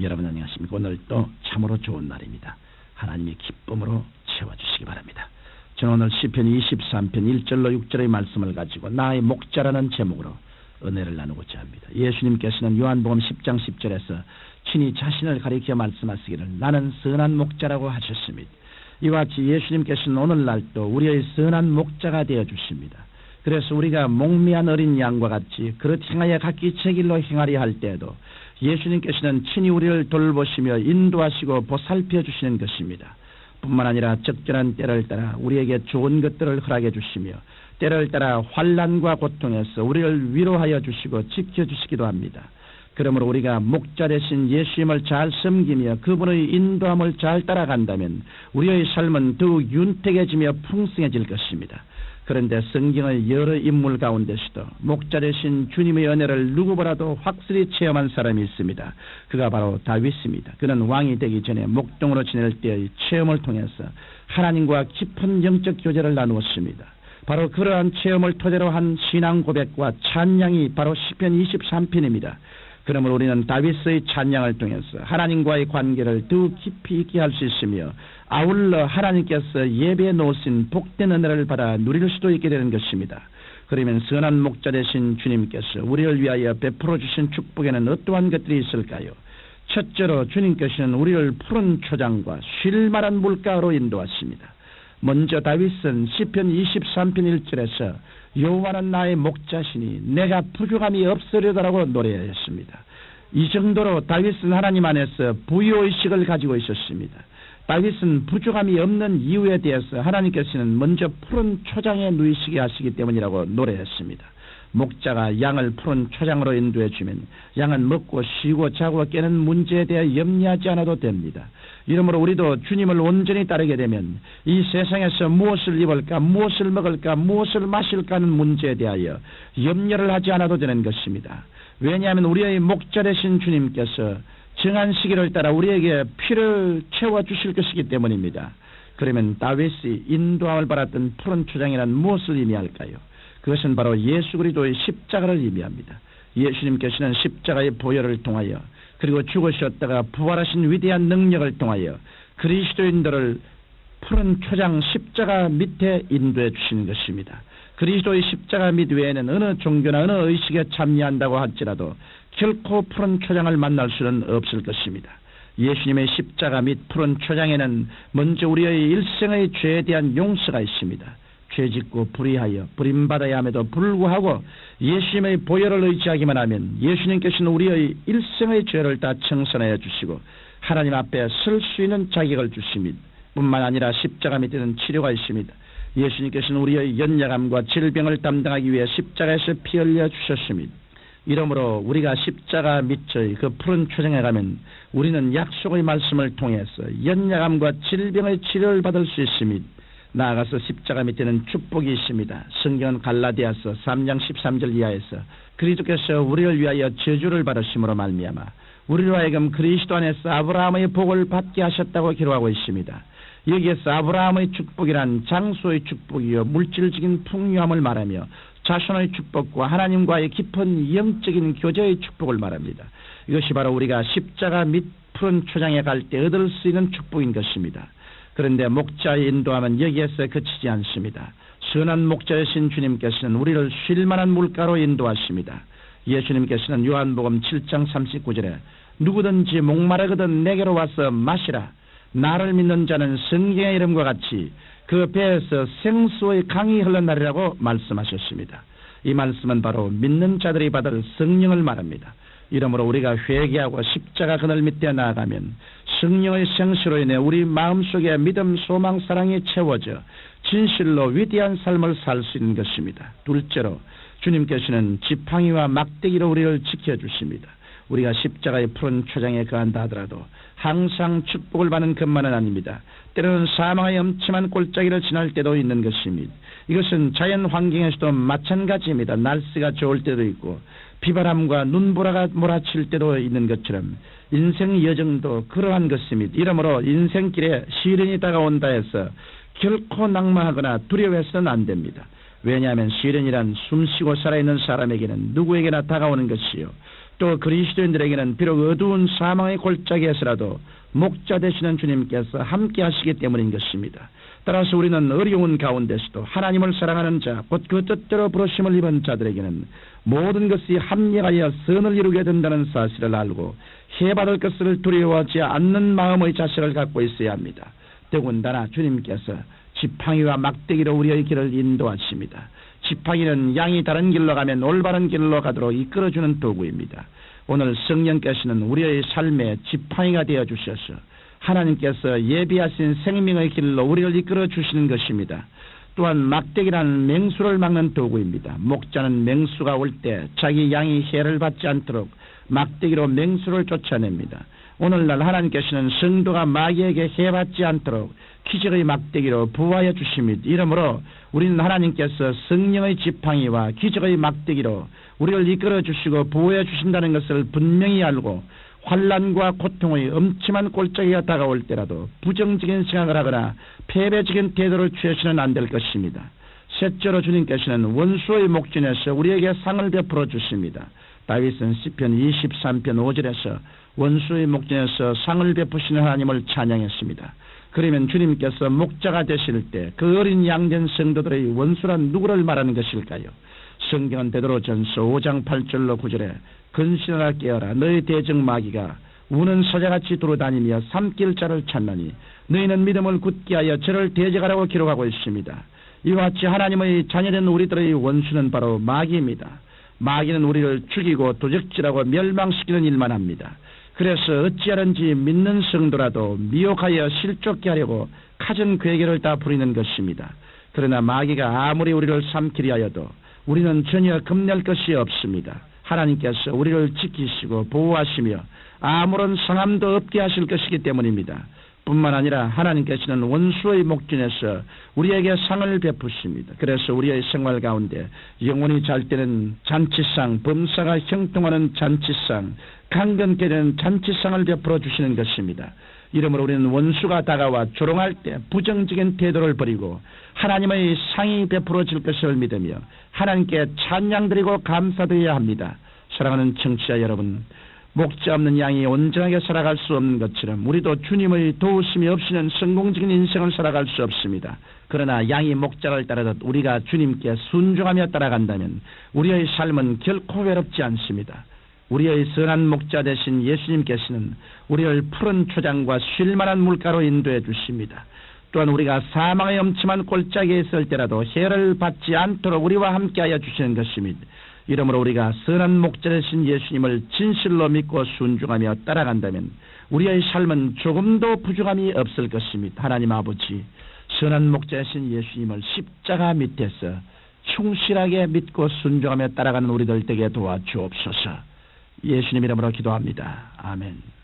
여러분 안녕하십니까? 오늘도 참으로 좋은 날입니다. 하나님의 기쁨으로 채워주시기 바랍니다. 저는 오늘 시편 23편 1절로 6절의 말씀을 가지고 나의 목자라는 제목으로 은혜를 나누고자 합니다. 예수님께서는 요한복음 10장 10절에서 친히 자신을 가리켜 말씀하시기를 나는 선한 목자라고 하셨습니다. 이와 같이 예수님께서는 오늘날도 우리의 선한 목자가 되어주십니다. 그래서 우리가 목미한 어린 양과 같이 그릇 행하여 각기 제 길로 행하려 할 때에도 예수님께서는 친히 우리를 돌보시며 인도하시고 보살펴 주시는 것입니다. 뿐만 아니라 적절한 때를 따라 우리에게 좋은 것들을 허락해 주시며 때를 따라 환난과 고통에서 우리를 위로하여 주시고 지켜주시기도 합니다. 그러므로 우리가 목자 되신 예수님을 잘 섬기며 그분의 인도함을 잘 따라간다면 우리의 삶은 더욱 윤택해지며 풍성해질 것입니다. 그런데 성경의 여러 인물 가운데서도 목자 되신 주님의 은혜를 누구보다도 확실히 체험한 사람이 있습니다. 그가 바로 다윗입니다. 그는 왕이 되기 전에 목동으로 지낼 때의 체험을 통해서 하나님과 깊은 영적 교제를 나누었습니다. 바로 그러한 체험을 토대로 한 신앙 고백과 찬양이 바로 시편 23편입니다. 그러므로 우리는 다윗의 찬양을 통해서 하나님과의 관계를 더욱 깊이 있게 할 수 있으며 아울러 하나님께서 예배해 놓으신 복된 은혜를 받아 누릴 수도 있게 되는 것입니다. 그러면 선한 목자 되신 주님께서 우리를 위하여 베풀어 주신 축복에는 어떠한 것들이 있을까요? 첫째로 주님께서는 우리를 푸른 초장과 쉴만한 물가로 인도하십니다. 먼저 다윗은 시편 23편 1절에서 여호와는 나의 목자시니 내가 부족함이 없으려다라고 노래했습니다. 이 정도로 다윗은 하나님 안에서 부유의식을 가지고 있었습니다. 다윗은 부족함이 없는 이유에 대해서 하나님께서는 먼저 푸른 초장에 누이시게 하시기 때문이라고 노래했습니다. 목자가 양을 푸른 초장으로 인도해 주면 양은 먹고 쉬고 자고 깨는 문제에 대해 염려하지 않아도 됩니다. 이러므로 우리도 주님을 온전히 따르게 되면 이 세상에서 무엇을 입을까, 무엇을 먹을까, 무엇을 마실까 하는 문제에 대하여 염려를 하지 않아도 되는 것입니다. 왜냐하면 우리의 목자 되신 주님께서 정한 시기를 따라 우리에게 피를 채워주실 것이기 때문입니다. 그러면 다윗이 인도함을 받았던 푸른 초장이란 무엇을 의미할까요? 그것은 바로 예수 그리스도의 십자가를 의미합니다. 예수님께서는 십자가의 보혈을 통하여 그리고 죽으셨다가 부활하신 위대한 능력을 통하여 그리스도인들을 푸른 초장 십자가 밑에 인도해 주시는 것입니다. 그리스도의 십자가 밑 외에는 어느 종교나 어느 의식에 참여한다고 할지라도 결코 푸른 초장을 만날 수는 없을 것입니다. 예수님의 십자가 및 푸른 초장에는 먼저 우리의 일생의 죄에 대한 용서가 있습니다. 죄짓고 불의하여 버림받아야 함에도 불구하고 예수님의 보혈을 의지하기만 하면 예수님께서는 우리의 일생의 죄를 다 청산하여 주시고 하나님 앞에 설 수 있는 자격을 주십니다. 뿐만 아니라 십자가 밑에는 치료가 있습니다. 예수님께서는 우리의 연약함과 질병을 담당하기 위해 십자가에서 피 흘려 주셨습니다. 이러므로 우리가 십자가 밑의 그 푸른 초장에 가면 우리는 약속의 말씀을 통해서 연약함과 질병의 치료를 받을 수 있습니다. 나아가서 십자가 밑에는 축복이 있습니다. 성경은 갈라디아서 3장 13절 이하에서 그리스도께서 우리를 위하여 저주를 받으심으로 말미암아 우리로 하여금 그리스도 안에서 아브라함의 복을 받게 하셨다고 기록하고 있습니다. 여기에서 아브라함의 축복이란 장소의 축복이요 물질적인 풍요함을 말하며 자손의 축복과 하나님과의 깊은 영적인 교제의 축복을 말합니다. 이것이 바로 우리가 십자가 밑 푸른 초장에 갈 때 얻을 수 있는 축복인 것입니다. 그런데 목자의 인도함은 여기에서 그치지 않습니다. 선한 목자이신 주님께서는 우리를 쉴만한 물가로 인도하십니다. 예수님께서는 요한복음 7장 39절에 누구든지 목마르거든 내게로 와서 마시라. 나를 믿는 자는 성경의 이름과 같이 그 배에서 생수의 강이 흘러나리라고 말씀하셨습니다. 이 말씀은 바로 믿는 자들이 받을 성령을 말합니다. 이러므로 우리가 회개하고 십자가 그늘 밑에 나아가면 성령의 생수로 인해 우리 마음속에 믿음, 소망, 사랑이 채워져 진실로 위대한 삶을 살 수 있는 것입니다. 둘째로 주님께서는 지팡이와 막대기로 우리를 지켜주십니다. 우리가 십자가의 푸른 초장에 거한다 하더라도 항상 축복을 받는 것만은 아닙니다. 때로는 사망의 엄침한 골짜기를 지날 때도 있는 것입니다. 이것은 자연 환경에서도 마찬가지입니다. 날씨가 좋을 때도 있고 비바람과 눈보라가 몰아칠 때도 있는 것처럼 인생 여정도 그러한 것입니다. 이러므로 인생길에 시련이 다가온다 해서 결코 낙마하거나 두려워해서는 안 됩니다. 왜냐하면 시련이란 숨쉬고 살아있는 사람에게는 누구에게나 다가오는 것이요 또 그리스도인들에게는 비록 어두운 사망의 골짜기에서라도 목자 되시는 주님께서 함께 하시기 때문인 것입니다. 따라서 우리는 어려운 가운데서도 하나님을 사랑하는 자, 곧 그 뜻대로 부르심을 입은 자들에게는 모든 것이 합력하여 선을 이루게 된다는 사실을 알고 해받을 것을 두려워하지 않는 마음의 자세를 갖고 있어야 합니다. 더군다나 주님께서 지팡이와 막대기로 우리의 길을 인도하십니다. 지팡이는 양이 다른 길로 가면 올바른 길로 가도록 이끌어주는 도구입니다. 오늘 성령께서는 우리의 삶에 지팡이가 되어주셔서 하나님께서 예비하신 생명의 길로 우리를 이끌어주시는 것입니다. 또한 막대기라는 맹수를 막는 도구입니다. 목자는 맹수가 올 때 자기 양이 해를 받지 않도록 막대기로 맹수를 쫓아냅니다. 오늘날 하나님께서는 성도가 마귀에게 해받지 않도록 기적의 막대기로 부하여 주십니다. 이러므로 우리는 하나님께서 성령의 지팡이와 기적의 막대기로 우리를 이끌어 주시고 보호해 주신다는 것을 분명히 알고 환난과 고통의 엄침한 골짜기가 다가올 때라도 부정적인 생각을 하거나 패배적인 태도를 취해서는 안 될 것입니다. 셋째로 주님께서는 원수의 목전에서 우리에게 상을 베풀어 주십니다. 다윗은 시편 23편 5절에서 원수의 목전에서 상을 베푸시는 하나님을 찬양했습니다. 그러면 주님께서 목자가 되실 때 그 어린 양된 성도들의 원수란 누구를 말하는 것일까요? 성경은 베드로전서 5장 8절로 9절에 근신하라 깨어라 너희 대적 마귀가 우는 사자같이 돌아다니며 삼킬 자를 찾나니 너희는 믿음을 굳게 하여 저를 대적하라고 기록하고 있습니다. 이와 같이 하나님의 자녀된 우리들의 원수는 바로 마귀입니다. 마귀는 우리를 죽이고 도적질하고 멸망시키는 일만 합니다. 그래서 어찌하든지 믿는 성도라도 미혹하여 실족케 하려고 갖은 괴계를 다 부리는 것입니다. 그러나 마귀가 아무리 우리를 삼키려 하여도 우리는 전혀 겁낼 것이 없습니다. 하나님께서 우리를 지키시고 보호하시며 아무런 상함도 없게 하실 것이기 때문입니다. 뿐만 아니라 하나님께서는 원수의 목전에서 우리에게 상을 베푸십니다. 그래서 우리의 생활 가운데 영혼이 잘 때는 잔치상, 범사가 형통하는 잔치상, 강건케 되는 잔치상을 베풀어 주시는 것입니다. 이러므로 우리는 원수가 다가와 조롱할 때 부정적인 태도를 버리고 하나님의 상이 베풀어질 것을 믿으며 하나님께 찬양드리고 감사드려야 합니다. 사랑하는 청취자 여러분, 목자 없는 양이 온전하게 살아갈 수 없는 것처럼 우리도 주님의 도우심이 없이는 성공적인 인생을 살아갈 수 없습니다. 그러나 양이 목자를 따르듯 우리가 주님께 순종하며 따라간다면 우리의 삶은 결코 외롭지 않습니다. 우리의 선한 목자 되신 예수님께서는 우리를 푸른 초장과 쉴만한 물가로 인도해 주십니다. 또한 우리가 사망의 엄침한 골짜기에 있을 때라도 해를 받지 않도록 우리와 함께하여 주시는 것입니다. 이러므로 우리가 선한 목자 되신 예수님을 진실로 믿고 순종하며 따라간다면 우리의 삶은 조금도 부족함이 없을 것입니다. 하나님 아버지, 선한 목자 되신 예수님을 십자가 밑에서 충실하게 믿고 순종하며 따라가는 우리들 되게 도와주옵소서. 예수님 이름으로 기도합니다. 아멘.